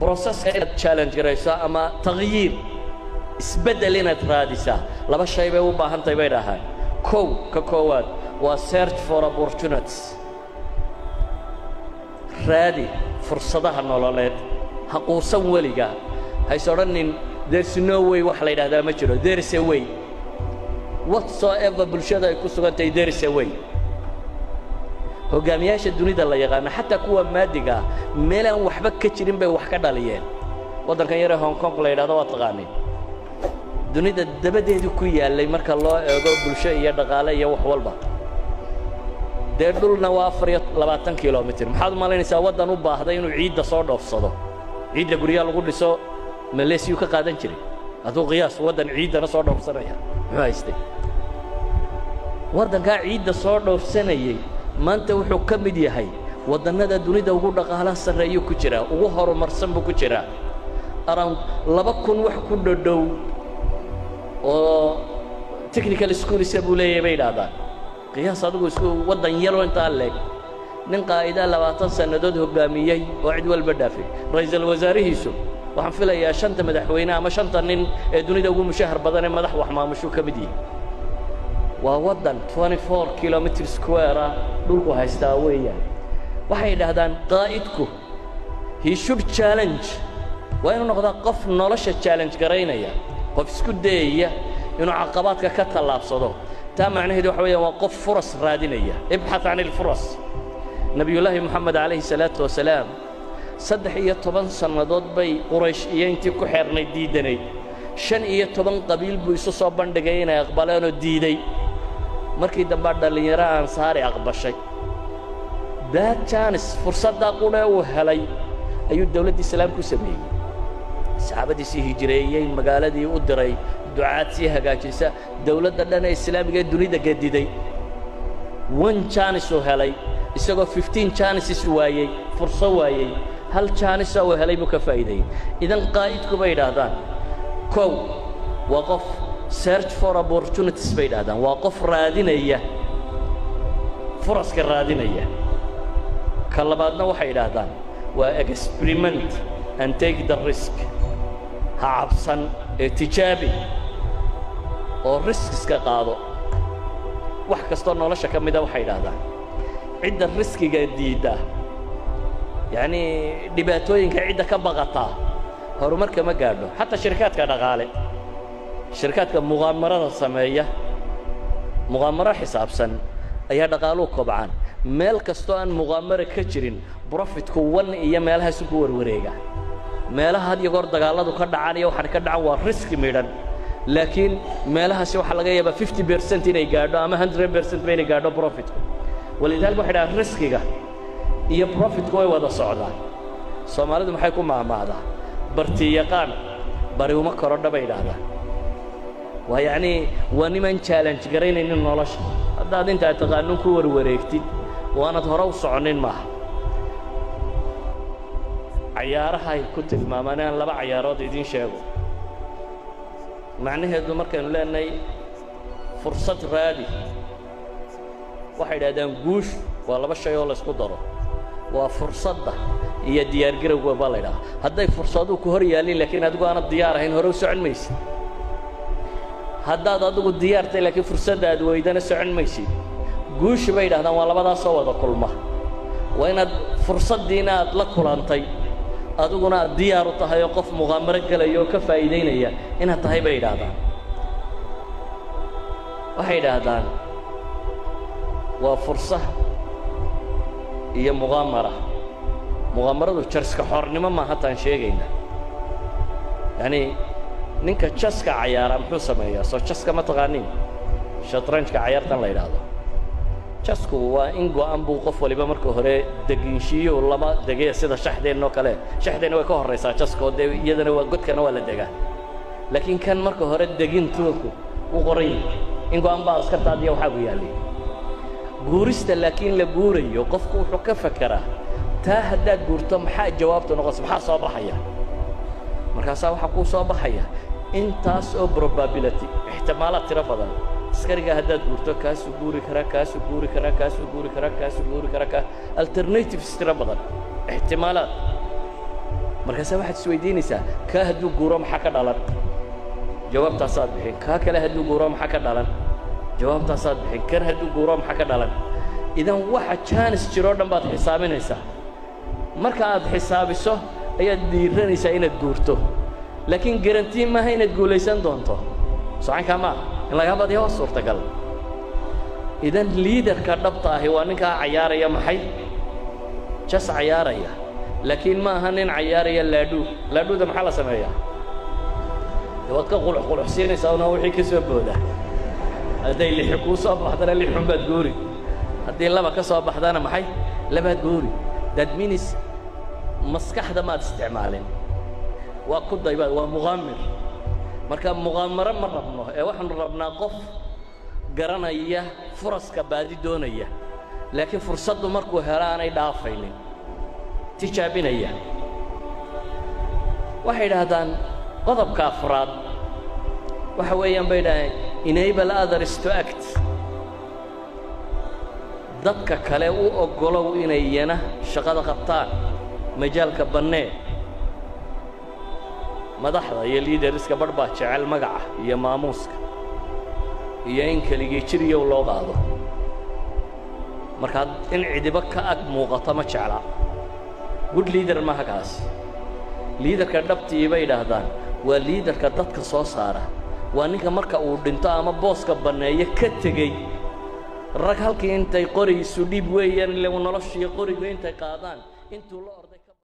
بروسس challenge garaysa ama tagyiir isbedel inaad raadisa laba shay bay u baahan tahay bay dhahay ka koowaad waa search for opportunities raadi fursadaha nololeed ha quusan weliga hayso odhanin there's no way wax la yidhaahdaa ma jiro there is a way whatsoever bulshada ay ku sugantahay there is a way hogaamiyaasha dunida la yaqaan xataa kuwa maadiga meel aan waxba ka jirin bay wax ka dhaliyeen wadankan yar ee Hong Kong la yiraahdo waa taqaanay dunida dabadeedu ku yaalay marka loo eego bulsho iyo dhaqaale iyo wax walba deedulna waa 24 kilomitir maxaad u malaynaysaa wadan u baahday inuu ciidda soo dhoofsado ciidda guriga lagu dhiso Malaysia ka qaadan jiray adoo qiyaas wadan ciidana soo dhoofsanaya muxuu haystay wadanka ciidda soo dhoofsanayay maanta wuxuu ka mid yahay wadannada dunida ugu dhaqaalaha sareeyo ku jira ugu horumarsan buu ku jira around 2000 wax ku dhow oo technical school isagoo leeyahay bay dhaahdaan qiyaas adigu isku wadan yar oo inta leeg nin qaayida 20 sanadood hogaamiyay oo cid walba dhaafay ra'iisul wasaarihiisu waxaan filayaa shanta madaxweyne ama shanta nin ee dunida ugu mushahar badan ee madax wax maamusho ka mid yahay waa wadan 24 kilometer square dhulku haystaa weeyaan waxay yiraahdaan qaa'idku he should challenge waa inuu noqdo qof nolosha challenge gareynaya qof isku dayaya inuu caqabadka ka talaabsado taa macnaheedu waxa weeyaan waa qof furas raadinaya ibxath aan furas nabiyullaahi muhammad alayhi salaatu wasalaam 13 sanadood bay quraysh iyo intii ku xirnay diidanay 15 qabiil buu isu soo bandhigay inay aqbalaan oo diiday markii dambe dhalinyaro ansaari aqbashay that chance fursada qule uu helay ayuu dawladda islaamku sameeyay saxaabadiisii hijreeyay magaaladii u diray ducaad si hagaajisa dawladda dhan ee islaamiga dunida gadiday one chance uu helay isagoo 15 chances waayay fursad waayay hal chance uu helay buu ka faa'iiday idan qaa'idku bay yiraahdaan kow waqaf search for opportunities bay yiraahdaan waa qof raadinaya furaska raadinaya ka labaadna waxay yiraahdaan waa experiment and take the risk ha cabsan ee tijaabi oo risks ka qaado wax kasta nolosha ka mid ah waxay yiraahdaan cidda riskiga diida yani dhibaatooyinka cidda ka baqata horumarka ma gaadho hatta shirkadka dhaqaale shirkadka muqaamarada sameeya muqaamaro xisaabsan ayaa dhaqaaluhu kobcaan meel kasto aan muqaamaro ka jirin profitku wan iyo meelahaas ku warwareega meelaha had iyo goor dagaaladu ka dhacaan iyo waxa ka dhacan waa risk midhan laakiin meelahaas waxa laga yaabaa 50% inay gaadho ama 100% inay gaadho profitku walidaalku waxa dhaca riskiga iyo profitku way wada socdaan Soomaalidu maxay ku maamaadaa barti yaqaan bari uma korodha bay yiraahdaan waa yaani waa niman challenge gareynayna nolosha haddaad inta taqaanun ku warwareegtid waana hore u soconin maaha ciyaaraha ay ku tilmaamaan laba ciyaarood idin sheego macnaheedu markaan leenahay fursad raadi waxay yiraahdaan guush waa laba shay oo la isku daro waa fursadda iyo diyaar garowga baa la yiraahdaa hadday fursadu ku hor yaalin laakiin adigu aan diyaar ahayn hore u socon maysid haddaad adigu diyaartay laakiin fursadda aad weydana socon maysid guush bay yiraahdaan waa labadaas oo wada kulma waa inaad fursaddiina aad la kulantay adiguna diyaar u tahay oo qof muqaamaro galayo ka faa'iideynaya inaad tahay bay yiraahdaan waxay yiraahdaan waa fursad iyo muqaamaradu jarska xornimo ma hataan sheegayna yani ninka jaska ciyaara muxuu sameeyaa soo jaska ma taqaanin shatranjka ciyaartan la yiraahdo jasku waa in go'an buu qof waliba marka hore deginshiyo lama degay sida shaxdeeno kale shaxdeena way ka horeysaa jasko iyadana waa godkana waa la degaa laakiin kan marka hore degintuku u qoray in go'an baa askartaadiya waxa uu yaalay guurista laakiin la guurayo qofku wuxuu ka fakaraa taa haddaad guurto maxaa jawaabtu noqos maxaa soo baxaya markaas waxa ku soo baxaya intaas oo probability ihtimaalaad tira badan askariga haddaad guurto kaasu guuri kara alternatives tira badan ihtimaalaad markaasaa waxaad isweydiinaysaa kaa hadduu guuro maxaa ka dhalan jawaabtaasaad bixin kaa kale hadduu guuro maxaa ka dhalan jawaabtaasaad bixin kan hadduu guuro maxaa ka dhalan idan waxa jaanis jiroo dhan baad xisaabinaysaa marka aad xisaabiso ayaad dhiiranaysaa inaad guurto laakiin garantii maaha inaad guulaysan doonto socankaa maaha in laga badiyo waa suurtagal idan liidarka dhabta ahi waa ninkaa cayaaraya maxay jas cayaaraya laakiin ma aha nin cayaaraya laadhuuda maxaa la sameeyaa waad ka quluxquluxsiinaysaa una wixii ka soo booda hadday lixi kuu soo baxdana lixun baad guuri haddii laba ka soo baxdana maxay labaad guuri that means maskaxda maad isticmaalin waa ku daybaad waa muqaamir marka muqaamaro ma rabno ee waxaanu rabnaa qof garanaya furaska baadi doonaya laakiin fursaddu markuu helo aanay dhaafaynin tijaabinaya waxay yidhaahdaan qodobka afraad waxa weeyaan bay yidhahdeen enable others to act dadka kale u oggolow inay iyana shaqada qabtaan majaalka bannee madaxda iyo liidariska barh baa jecel magaca iyo maamuuska iyo in keligii jiriyow loo qaado markaad in cidiba ka ag muuqato ma jecla good leader maaha kaas liidarka dhabtii bay yidhaahdaan waa liidarka dadka soo saara waa ninka marka uu dhinto ama booska banneeyo ka tegey rag halkii intay qori isu dhiib weeyaan ile noloshiiyo qorigu intay qaadaan intuu la orday